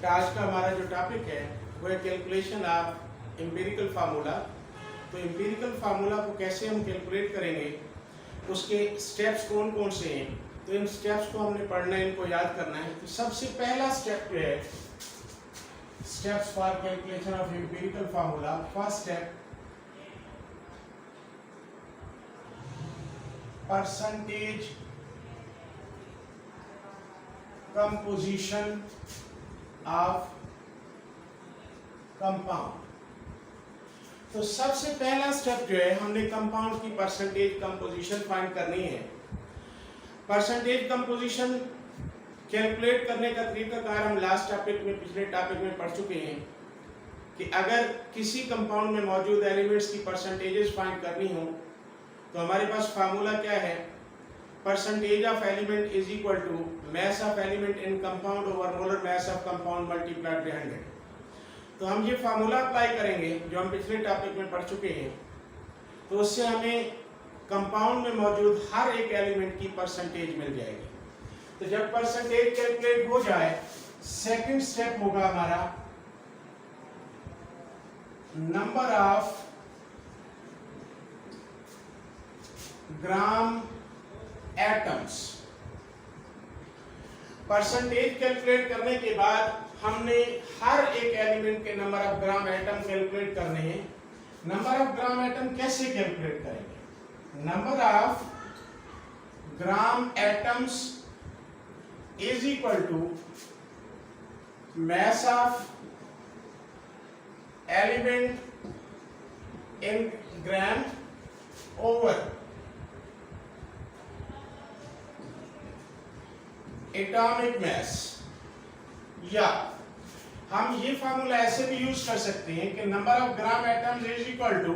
आज का हमारा जो टॉपिक है वो है कैलकुलेशन ऑफ एम्पिरिकल फार्मूला। तो एम्पिरिकल फार्मूला को कैसे हम कैलकुलेट करेंगे, उसके स्टेप्स कौन कौन से हैं, तो इन स्टेप्स को हमने पढ़ना है, इनको याद करना है। तो सबसे पहला स्टेप जो है, steps for calculation of empirical formula, first step percentage composition of compound. तो सबसे पहला स्टेप जो है, हमने कंपाउंड की परसेंटेज कंपोजिशन फाइंड करनी है। परसेंटेज कंपोजिशन कैलकुलेट करने का तरीकाकार हम लास्ट टॉपिक में, पिछले टॉपिक में पढ़ चुके हैं कि अगर किसी कंपाउंड में मौजूद एलिमेंट्स की परसेंटेजेस फाइंड करनी हो तो हमारे पास फार्मूला क्या है, percentage of element is equal to mass of element in compound over molar mass of compound multiplied by 100। तो हम ये फार्मूला अप्लाई करेंगे जो हम पिछले टॉपिक में पढ़ चुके हैं। तो उससे हमें कंपाउंड में मौजूद हर एक एलिमेंट की परसेंटेज मिल जाएगी। तो जब परसेंटेज कैलकुलेट हो जाए, सेकंड स्टेप होगा हमारा number of gram atoms. Percentage calculate करने के बाद हमने हर एक एलिमेंट के number of gram atom calculate करने हैं। नंबर ऑफ ग्राम एटम कैसे कैलकुलेट करेंगे, number of gram atoms is equal to mass of element in gram over atomic mass. या हम ये फार्मूला ऐसे भी यूज कर सकते हैं कि number of gram atoms is equal to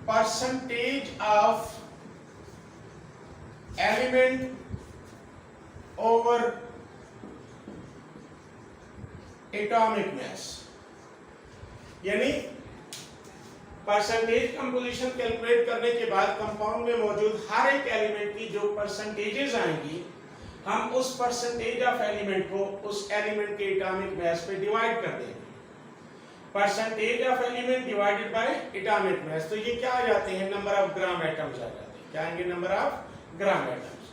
percentage of element over atomic mass. यानी परसेंटेज कंपोजिशन कैलकुलेट करने के बाद कंपाउंड में मौजूद हर एक एलिमेंट की जो परसेंटेजेस आएंगी, हम उस परसेंटेज ऑफ एलिमेंट को उस एलिमेंट के एटॉमिक मास पे डिवाइड कर देंगे। Percentage of element divided by atomic mass, तो ये क्या आ जाते हैं, नंबर ऑफ ग्राम एटम्स आ जाते हैं। क्या आएंगे, नंबर ऑफ ग्राम एटम्स।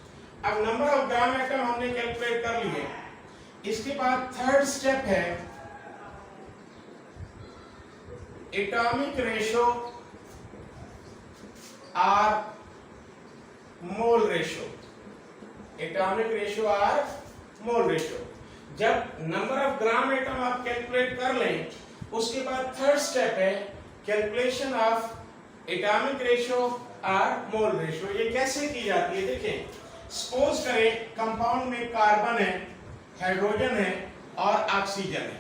अब नंबर ऑफ ग्राम एटम हमने कैलकुलेट कर लिए। इसके बाद थर्ड स्टेप है एटॉमिक रेशो और मोल रेशो। एटॉमिक रेशो और मोल रेशो। जब नंबर ऑफ ग्राम एटम आप कैलकुलेट कर लें, उसके बाद थर्ड स्टेप है कैलकुलेशन ऑफ एटॉमिक रेशो और मोल रेशो। ये कैसे की जाती है, देखें। सपोज करें कंपाउंड में कार्बन है, हाइड्रोजन है और ऑक्सीजन है।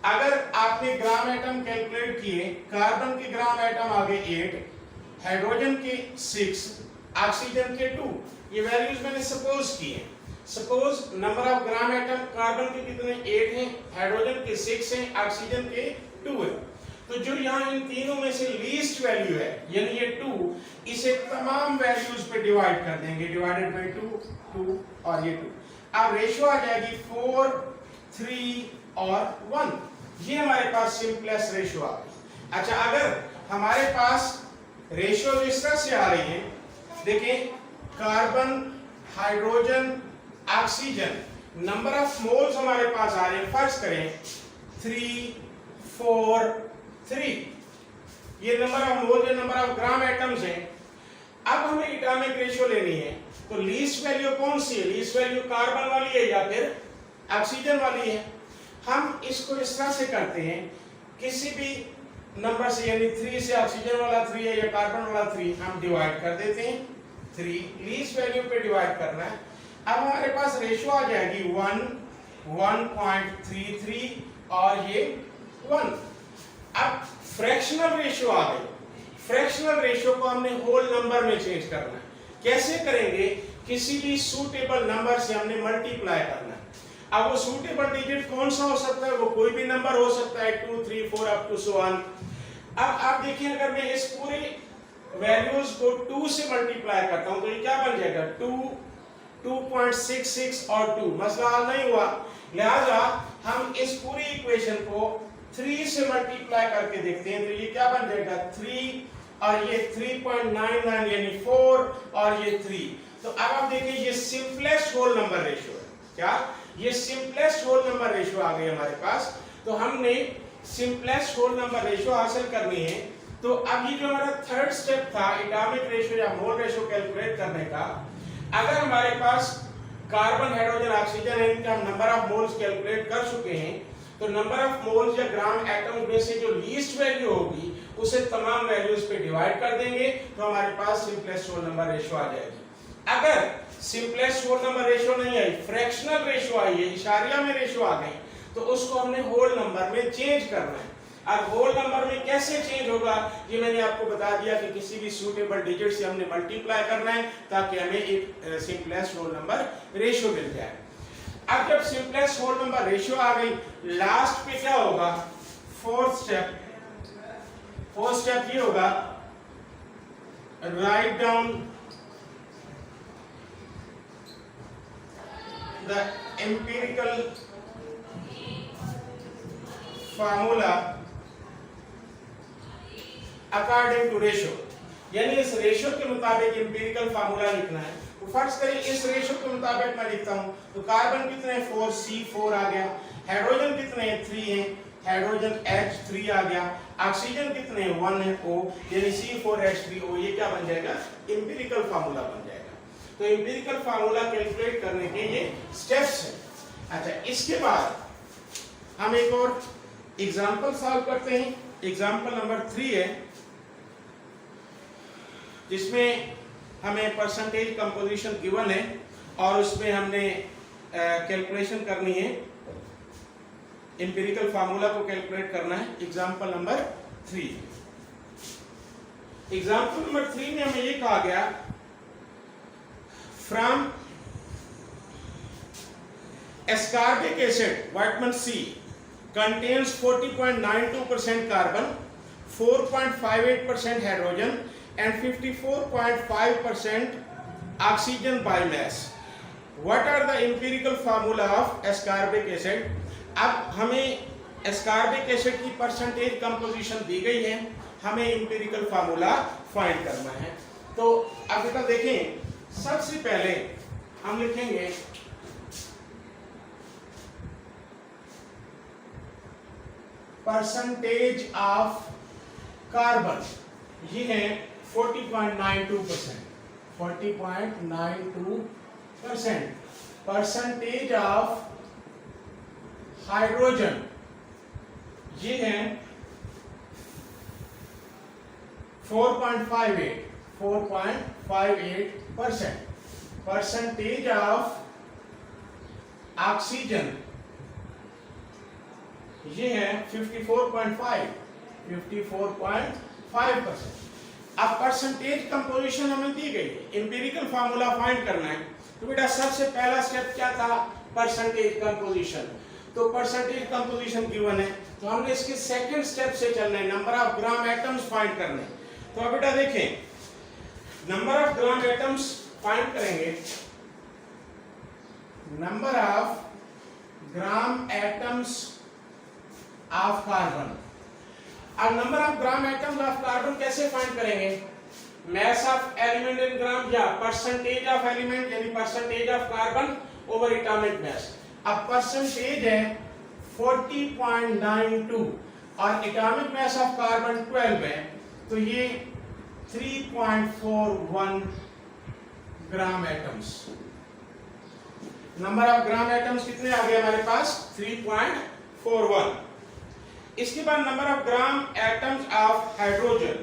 अगर आपने ग्राम एटम कैलकुलेट किए, कार्बन के ग्राम एटम आ गए 8, हाइड्रोजन के 6, ऑक्सीजन के 2, ये वैल्यूज मैंने सपोज किए। Suppose number of gram atom carbon के कितने 8 हैं, हाइड्रोजन के 6 हैं, ऑक्सीजन के 2 हैं। तो जो यहाँ इन तीनों में से लीस्ट वैल्यू है, यानी ये 2, इसे तमाम वैल्यूज पे डिवाइड कर देंगे, डिवाइडेड बाय 2, 2 और ये 2। अब रेशो आ जाएगी 4, 3 और 1। ये हमारे पास सिंपलेस्ट रेशो आ गई। अच्छा, अगर हमारे पास रेशो इस तरह से आ रही है, देखिए carbon, hydrogen, oxygen, number of moles हमारे पास आ रहे हैं, फर्ज करें 3, 4, 3। ये number of moles, number of gram atoms हैं। अब हमें एटॉमिक रेशियो लेनी है, तो लीस्ट वैल्यू कौन सी है, लीस्ट वैल्यू कार्बन वाली है या फिर ऑक्सीजन वाली है। हम इसको इस तरह से करते हैं, किसी भी नंबर से, यानी 3 से ऑक्सीजन वाला 3 है या कार्बन वाला 3, हम डिवाइड कर देते हैं। 3 लीस्ट वैल्यू पे डिवाइड करना है। अब हमारे पास रेशो आ जाएगी 1, 1.33 और ये 1। अब फ्रैक्शनल रेशो आ गई। फ्रैक्शनल रेशो को हमने होल नंबर में चेंज करना है। कैसे करेंगे, किसी भी सूटेबल नंबर से हमने मल्टीप्लाई करना है। अब वो सूटेबल डिजिट कौन सा हो सकता है, वो कोई भी नंबर हो सकता है, 2, 3, 4 अप टू सो ऑन। अब आप देखिए, अगर मैं इस पूरे वैल्यूज को 2 से मल्टीप्लाई करता हूं तो ये क्या बन जाएगा, 2 2.66 और 2 मसला हल नहीं हुआ। लिहाजा हम इस पूरी इक्वेशन को 3 से मल्टीप्लाई करके देखते हैं, तो ये क्या बन जाएगा 3 और ये 3.99 यानी 4 और ये 3। तो अब आप देखिए ये सिंपलेस्ट होल नंबर रेशियो है। क्या ये सिंपलेस्ट होल नंबर रेशियो आ गई हमारे पास। तो हमने सिंपलेस्ट होल नंबर रेशियो हासिल करनी है। तो अब ये जो हमारा थर्ड स्टेप था एटॉमिक रेशियो या मोल रेशियो कैलकुलेट करने का, अगर हमारे पास कार्बन हाइड्रोजन ऑक्सीजन है, इनका हम नंबर ऑफ मोल्स कैलकुलेट कर चुके हैं, तो नंबर ऑफ मोल्स या ग्राम एटम में से जो लीस्ट वैल्यू होगी उसे तमाम वैल्यूज पे डिवाइड कर देंगे, तो हमारे पास सिंपलेस्ट होल नंबर रेशियो आ जाएगी। अगर सिंपलेस्ट होल नंबर रेशियो नहीं आई, फ्रैक्शनल रेशियो आई है, इशारिया में रेशियो आ गई, तो उसको हमने होल नंबर में चेंज करना है। अब होल नंबर में कैसे चेंज होगा ये मैंने आपको बता दिया कि किसी भी सूटेबल डिजिट से हमने मल्टीप्लाई करना है ताकि हमें एक सिंपलेस्ट होल नंबर रेशियो मिल जाए। अब जब सिंपलेस्ट होल नंबर रेशियो आ गई, लास्ट पे क्या होगा, फोर्थ स्टेप ये होगा, write down the empirical formula according to ratio, यानी इस रेशियो के मुताबिक एम्पिरिकल फार्मूला लिखना है। तो फर्ज करिए इस रेशियो के मुताबिक मैं लिखता हूं, तो कार्बन कितने हैं 4, C4 आ गया, हाइड्रोजन कितने हैं 3 हैं, हाइड्रोजन H3 आ गया, ऑक्सीजन कितने हैं 1 है O, यानी C4H3O, ये क्या बन जाएगा एम्पिरिकल फार्मूला बन जाएगा। तो एम्पिरिकल फार्मूला कैलकुलेट करने के ये स्टेप्स हैं। अच्छा, इसके बाद हम एक और एग्जांपल सॉल्व करते हैं। एग्जांपल नंबर 3 है जिसमें हमें परसेंटेज कंपोजिशन गिवन है और उसमें हमने कैलकुलेशन करनी है, एम्पिरिकल फार्मूला को कैलकुलेट करना है। एग्जांपल नंबर 3, एग्जांपल नंबर 3 में हमें ये कहा गया, from ascorbic acid vitamin C contains 40.92% carbon, 4.58% hydrogen and 54.5% oxygen by mass. What are the empirical formula of ascorbic acid? अब हमें ascorbic acid की परसेंटेज कंपोजिशन दी गई है, हमें empirical formula फाइंड करना है। तो अब बेटा देखें, सबसे पहले हम लिखेंगे परसेंटेज ऑफ कार्बन, ये है 40.92%, 40.92%। परसेंटेज ऑफ हाइड्रोजन ये है 4.58%। परसेंटेज ऑफ ऑक्सीजन ये है 54.5%। अब परसेंटेज कंपोजिशन हमें दी गई है, एम्पिरिकल फार्मूला फाइंड करना है। तो बेटा सबसे पहला स्टेप क्या था, परसेंटेज कंपोजिशन। तो परसेंटेज कंपोजिशन गिवन है, तो हमने इसके सेकंड स्टेप से चलना है, number of gram atoms find करने। तो अब बेटा देखें, number of gram atoms find करेंगे, number of gram atoms of carbon. अब number of gram atoms of carbon कैसे फाइंड करेंगे, mass of element in gram या percentage of element यानी percentage of carbon over atomic mass। अब percentage है 40.92 और atomic mass of carbon 12 है, तो ये 3.41 gram atoms. Number of gram atoms कितने आ गए हमारे पास 3.41। इसके बाद number of gram atoms of hydrogen,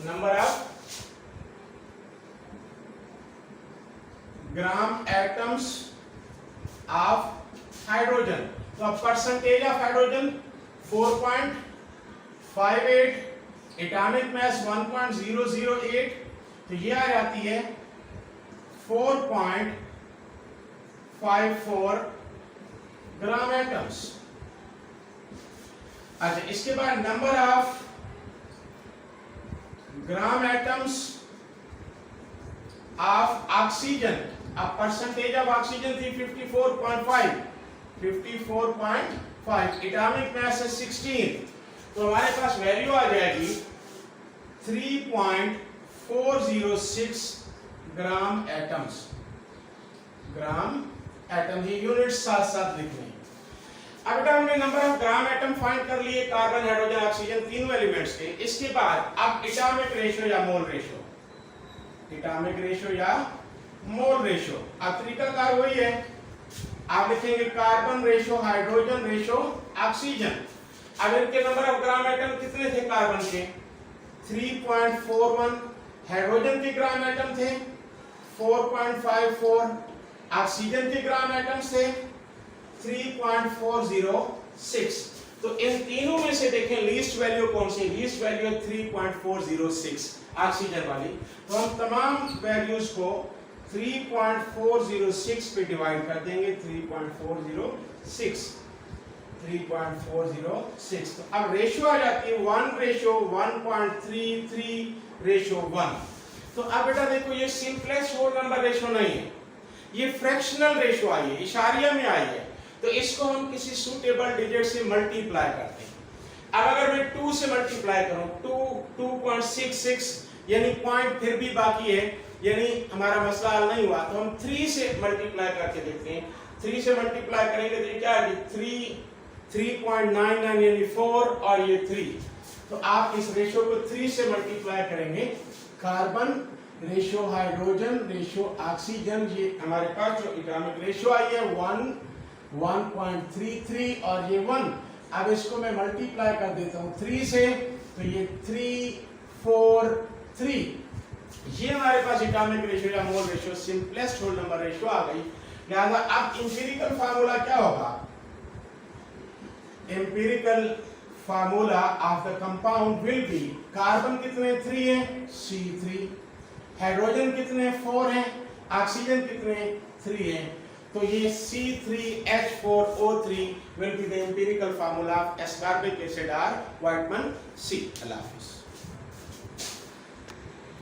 number of gram atoms of hydrogen. तो अब percentage of hydrogen 4.58, atomic mass 1.008, तो ये आ जाती है 4.54 ग्राम एटम्स। अच्छा, इसके बाद number of gram atoms of oxygen, अब परसेंटेज ऑफ ऑक्सीजन थी 54.5, 54.5, एटॉमिक मास है 16, तो हमारे पास वैल्यू आ जाएगी 3.406 ग्राम एटम्स। ग्राम एटम, ये यूनिट साथ साथ लिखने। अब बेटा हमने number of gram atom find कर लिए कार्बन, हाइड्रोजन, ऑक्सीजन तीनों एलिमेंट्स के। इसके बाद अब एटॉमिक रेशियो या मोल रेशियो, एटॉमिक रेशियो या मोल रेशियो। अब तरीकाकार वही है, आप लिखेंगे carbon ratio, hydrogen ratio, oxygen. अब इनके नंबर ऑफ ग्राम एटम कितने थे कार्बन के? 3.41, हाइड्रोजन के ग्राम एटम थे 4.54, ऑक्सीजन के ग्राम एटम थे 3.406। तो इन तीनों में से देखें लीस्ट वैल्यू कौन सी? लीस्ट वैल्यू 3.406 ऑक्सीजन वाली। तो हम तमाम वैल्यूज को 3.406 पे डिवाइड कर देंगे, 3.406। तो अब रेशियो आ जाती है 1:1.33:1। तो अब बेटा देखो ये सिंपलेस्ट होल नंबर रेशियो नहीं है, ये फ्रैक्शनल रेशियो आई है, इशारिया में आई है। तो इसको हम किसी सूटेबल डिजिट से मल्टीप्लाई करते हैं। अब अगर मैं 2 से मल्टीप्लाई करूं, 2.66 यानी पॉइंट फिर भी बाकी है, यानी हमारा मसला हल नहीं हुआ, तो हम 3 से मल्टीप्लाई करके देखते हैं। 3 से मल्टीप्लाई करेंगे तो क्या है? 3.99 यानी 4 और ये 3। तो आप इस रेशियो को 3 से मल्टीप्लाई करेंगे। Carbon ratio, hydrogen ratio, oxygen, ये हमारे पास जो एटॉमिक रेशियो आई है 1.33 और ये 1। अब इसको मैं मल्टीप्लाई कर देता हूँ 3 से, तो ये 343, ये हमारे पास एटॉमिक रेशियो या mole ratio, simplest whole number ratio आ गई। लिहाजा अब इंपीरिकल फार्मूला क्या होगा? Empirical formula of the compound will be, carbon कितने 3 हैं? C3, हाइड्रोजन कितने 4 हैं? ऑक्सीजन कितने 3 हैं? तो ये C3H4O3 will be the empirical formula of ascorbic acid or Whiteman C. अल्लाह हाफिज़।